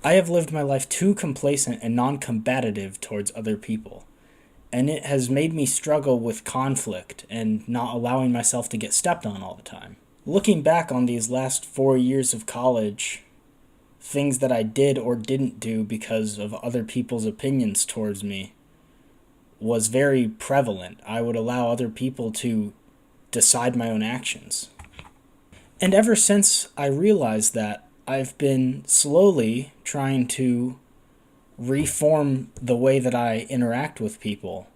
I have lived my life too complacent and non-combative towards other people, and it has made me struggle with conflict and not allowing myself to get stepped on all the time. Looking back on these last 4 years of college, things that I did or didn't do because of other people's opinions towards me was very prevalent. I would allow other people to decide my own actions. And ever since I realized that, I've been slowly trying to reform the way that I interact with people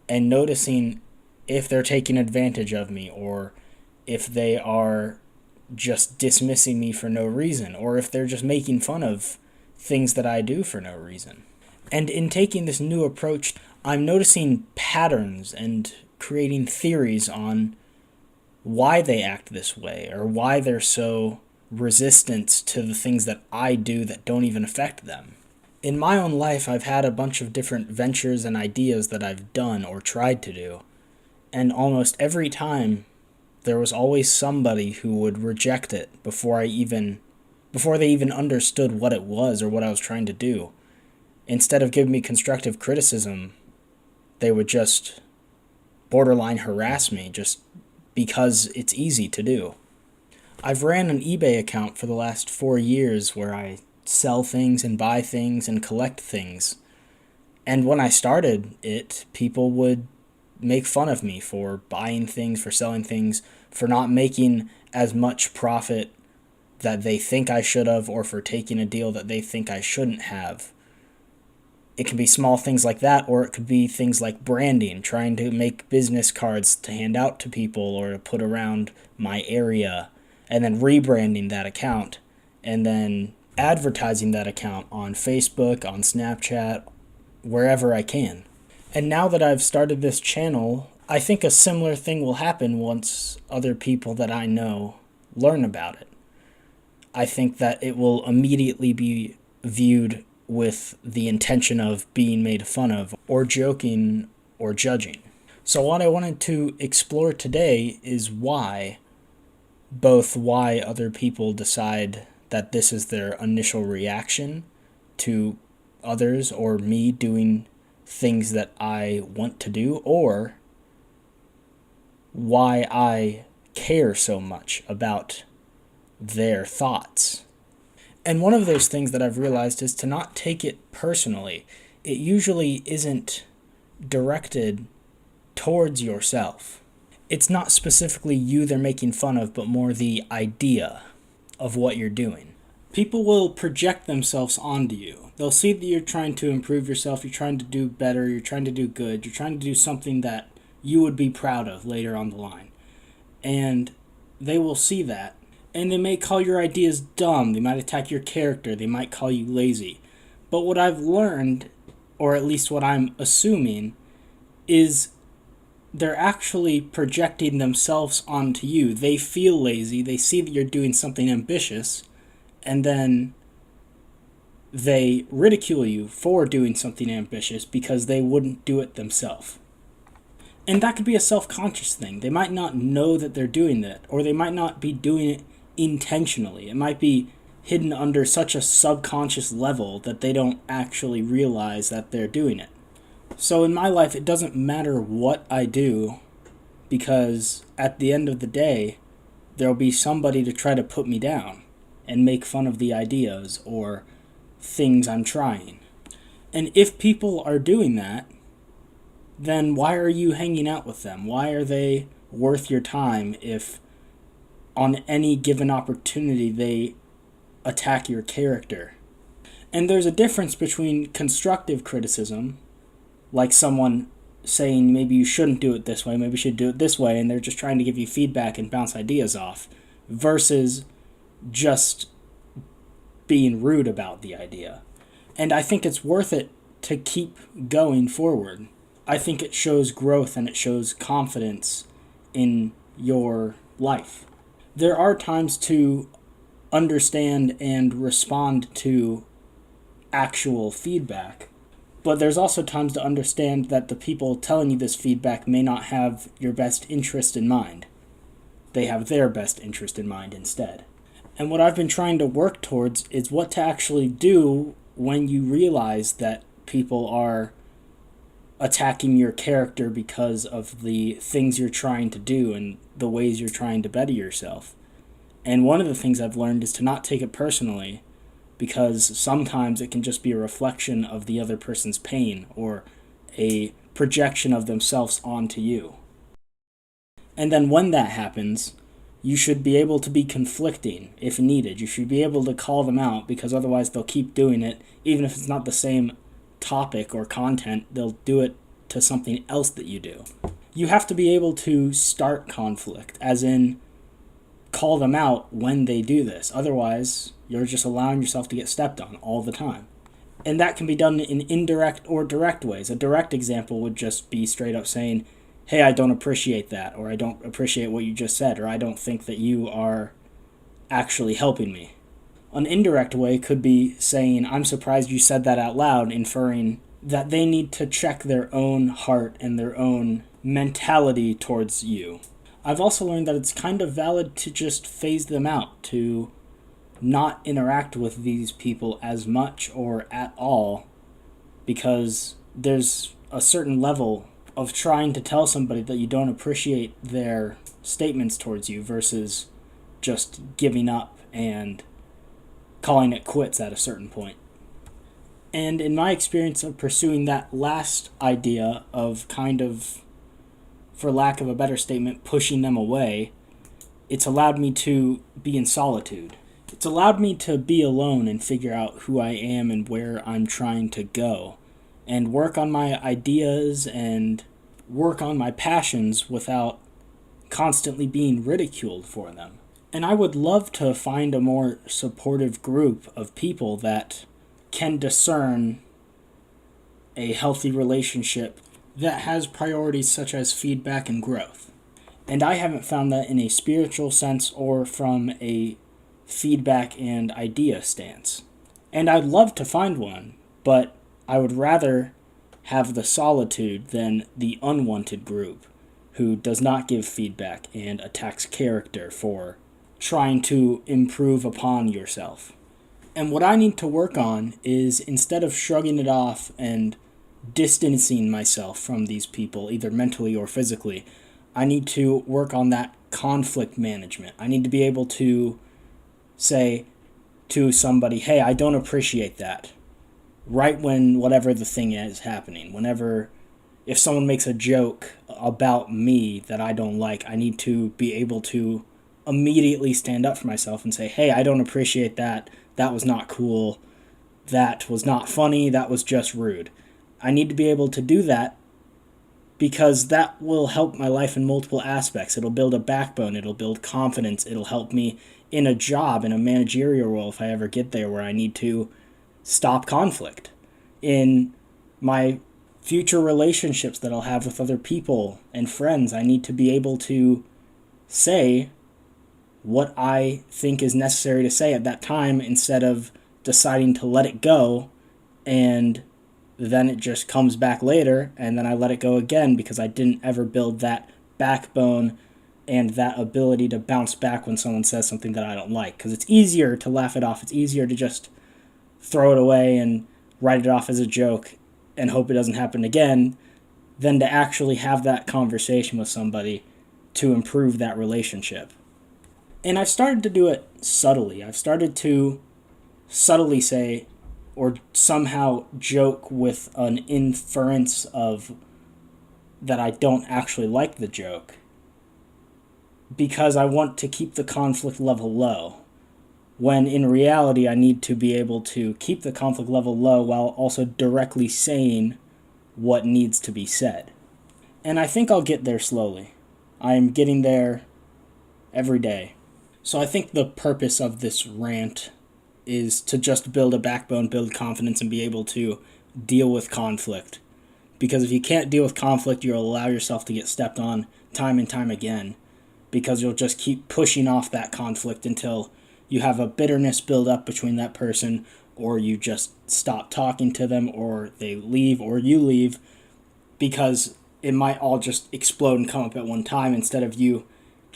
and noticing if they're taking advantage of me or if they are just dismissing me for no reason or if they're just making fun of things that I do for no reason. And in taking this new approach, I'm noticing patterns and creating theories on why they act this way or why they're so resistant to the things that I do that don't even affect them. In my own life, I've had a bunch of different ventures and ideas that I've done or tried to do, and almost every time there was always somebody who would reject it before they even understood what it was or what I was trying to do. Instead of giving me constructive criticism, they would just borderline harass me just because it's easy to do. I've ran an eBay account for the last 4 years where I sell things and buy things and collect things. And when I started it, people would make fun of me for buying things, for selling things, for not making as much profit that they think I should have, or for taking a deal that they think I shouldn't have. It can be small things like that, or it could be things like branding, trying to make business cards to hand out to people or to put around my area, and then rebranding that account, and then advertising that account on Facebook, on Snapchat, wherever I can. And now that I've started this channel, I think a similar thing will happen once other people that I know learn about it. I think that it will immediately be viewed with the intention of being made fun of, or joking, or judging. So what I wanted to explore today is why other people decide that this is their initial reaction to others or me doing things that I want to do, or why I care so much about their thoughts. And one of those things that I've realized is to not take it personally. It usually isn't directed towards yourself. It's not specifically you they're making fun of, but more the idea of what you're doing. People will project themselves onto you. They'll see that you're trying to improve yourself, you're trying to do better, you're trying to do good, you're trying to do something that you would be proud of later on the line. And they will see that, and they may call your ideas dumb, they might attack your character, they might call you lazy. But what I've learned, or at least what I'm assuming, is they're actually projecting themselves onto you. They feel lazy, they see that you're doing something ambitious, and then they ridicule you for doing something ambitious because they wouldn't do it themselves. And that could be a self-conscious thing. They might not know that they're doing that, or they might not be doing it intentionally. It might be hidden under such a subconscious level that they don't actually realize that they're doing it. So in my life, it doesn't matter what I do, because at the end of the day, there'll be somebody to try to put me down and make fun of the ideas or things I'm trying. And if people are doing that, then why are you hanging out with them? Why are they worth your time if on any given opportunity they attack your character? And there's a difference between constructive criticism, like someone saying maybe you shouldn't do it this way, maybe you should do it this way, and they're just trying to give you feedback and bounce ideas off, versus just being rude about the idea. And I think it's worth it to keep going forward. I think it shows growth and it shows confidence in your life. There are times to understand and respond to actual feedback, but there's also times to understand that the people telling you this feedback may not have your best interest in mind. They have their best interest in mind instead. And what I've been trying to work towards is what to actually do when you realize that people are attacking your character because of the things you're trying to do and the ways you're trying to better yourself. And one of the things I've learned is to not take it personally, because sometimes it can just be a reflection of the other person's pain or a projection of themselves onto you. And then when that happens, you should be able to be conflicting if needed. You should be able to call them out, because otherwise they'll keep doing it. Even if it's not the same topic or content, they'll do it to something else that you do. You have to be able to start conflict, as in call them out when they do this. Otherwise, you're just allowing yourself to get stepped on all the time. And that can be done in indirect or direct ways. A direct example would just be straight up saying, hey, I don't appreciate that, or I don't appreciate what you just said, or I don't think that you are actually helping me. An indirect way could be saying, I'm surprised you said that out loud, inferring that they need to check their own heart and their own mentality towards you. I've also learned that it's kind of valid to just phase them out, to not interact with these people as much or at all, because there's a certain level of trying to tell somebody that you don't appreciate their statements towards you versus just giving up and calling it quits at a certain point. And in my experience of pursuing that last idea of kind of, for lack of a better statement, pushing them away, it's allowed me to be in solitude. It's allowed me to be alone and figure out who I am and where I'm trying to go, and work on my ideas and work on my passions without constantly being ridiculed for them. And I would love to find a more supportive group of people that can discern a healthy relationship that has priorities such as feedback and growth. And I haven't found that in a spiritual sense or from a feedback and idea stance. And I'd love to find one, but I would rather have the solitude than the unwanted group who does not give feedback and attacks character for trying to improve upon yourself. And what I need to work on is, instead of shrugging it off and distancing myself from these people, either mentally or physically, I need to work on that conflict management. I need to be able to say to somebody, hey, I don't appreciate that, right when whatever the thing is happening. If someone makes a joke about me that I don't like, I need to be able to immediately stand up for myself and say, hey, I don't appreciate that. That was not cool. That was not funny. That was just rude. I need to be able to do that, because that will help my life in multiple aspects. It'll build a backbone. It'll build confidence. It'll help me in a job, in a managerial role, if I ever get there, where I need to stop conflict. In my future relationships that I'll have with other people and friends, I need to be able to say what I think is necessary to say at that time, instead of deciding to let it go and then it just comes back later and then I let it go again because I didn't ever build that backbone and that ability to bounce back when someone says something that I don't like. Because it's easier to laugh it off. It's easier to just throw it away and write it off as a joke and hope it doesn't happen again, than to actually have that conversation with somebody to improve that relationship. And I've started to do it subtly. I've started to subtly say, or somehow joke with an inference of that I don't actually like the joke, because I want to keep the conflict level low, when in reality I need to be able to keep the conflict level low while also directly saying what needs to be said. And I think I'll get there slowly. I'm getting there every day. So I think the purpose of this rant is to just build a backbone, build confidence, and be able to deal with conflict. Because if you can't deal with conflict, you'll allow yourself to get stepped on time and time again, because you'll just keep pushing off that conflict until you have a bitterness build up between that person, or you just stop talking to them, or they leave, or you leave, because it might all just explode and come up at one time, instead of you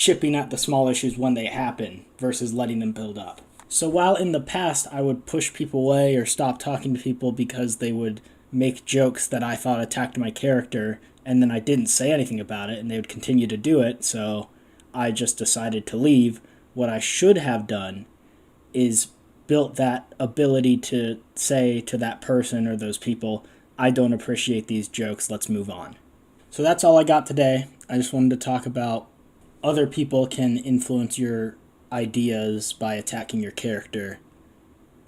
chipping at the small issues when they happen versus letting them build up. So while in the past I would push people away or stop talking to people because they would make jokes that I thought attacked my character, and then I didn't say anything about it and they would continue to do it, so I just decided to leave, what I should have done is built that ability to say to that person or those people, I don't appreciate these jokes, let's move on. So that's all I got today. I just wanted to talk about other people can influence your ideas by attacking your character,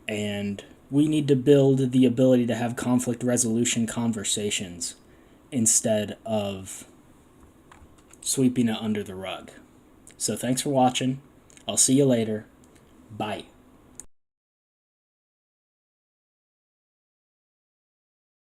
and we need to build the ability to have conflict resolution conversations instead of sweeping it under the rug. So thanks for watching. I'll see you later. Bye.